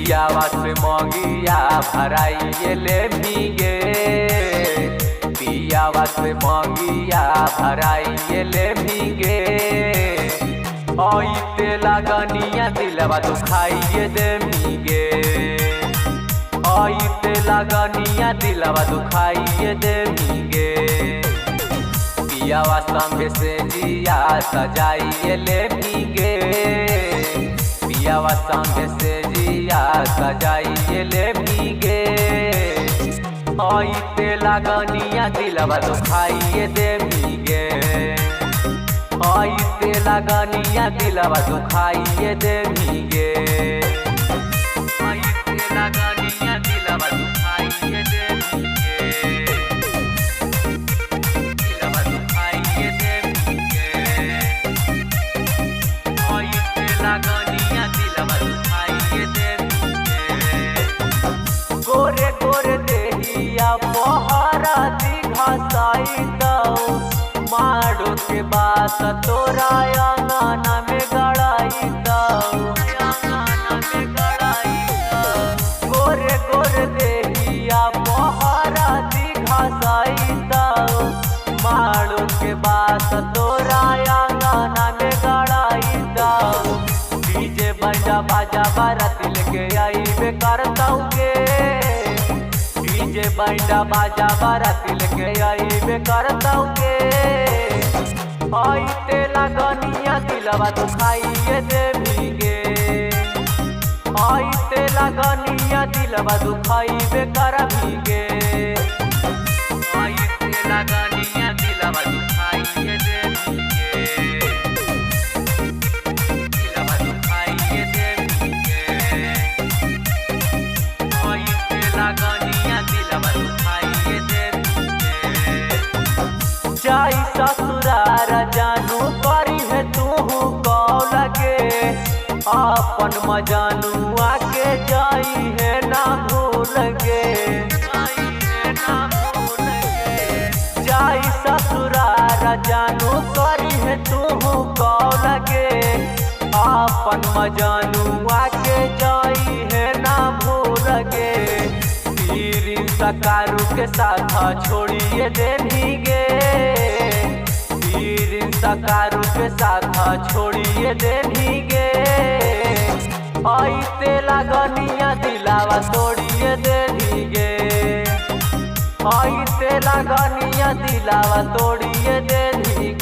पियावा से मंगिया भराइए ले भीगे, पियावा से मंगिया भराइए ले भीगे। ओइते लगनिया दिलवा दुखाइए दे भीगे, ओइते लगनिया दिलवा दुखाइए दे भीगे। पियावा संगे से जिया सजाइए ले भीगे, पियावा संगे से जिया सजाइए ले भीगे। ओइते लगनिया दिलवा दुखाइए दे भीगे, ओइते लगनिया दिलवा दुखाइए दे भीगे। ओइते लगनिया दिलवा दुखाइए दे भीगे, दिलवा दुखाइए दे भीगे। ओइते लगनिया दिलवा दुखाइए दे भीगे। गोरे गोरे देहिया मोहरा दिघासाई दऊ, मारो के बात तोरा अंगना में गड़ाई दऊ, अंगना में गड़ाई दऊ। गोरे गोरे देहिया मोहरा दिघासाई दऊ, मारो के बात तोरा अंगना में गड़ाई दऊ। डीजे बजा बाजा बारात लेके आई बे करताऊ के, डीजे बजा बाजा बारात लेके आई बे करताऊ के। ओइते लगनिया दिलवा दुखाइए दे भीगे, ओइते लगनिया दिलवा दुखाइबे कर भीगे। ओइते लगनिया दिलवा दुखाइए दे भीगे, दिलवा दुखाइए दे भीगे। ओइते लगनिया दिलवा दुखाइए दे भीगे। जाई ससुरार जानू करी है तू कौ लगे, अपन मजानू आके जाई है ना भूल गे, जाई है ना भूल गे। जाई ससुरार जानू करी है तू कौ लगे, अपन मजानू आके जाई है ना भूल गे। तीर सकारू के साथ छोड़िए दे भीगे, सकारू के साथ छोड़िए दे भीगे। ओइते लगनिया दिलावा तोड़िए दे भीगे, ओइते लगनिया दिलावा तोड़िए दे भीगे।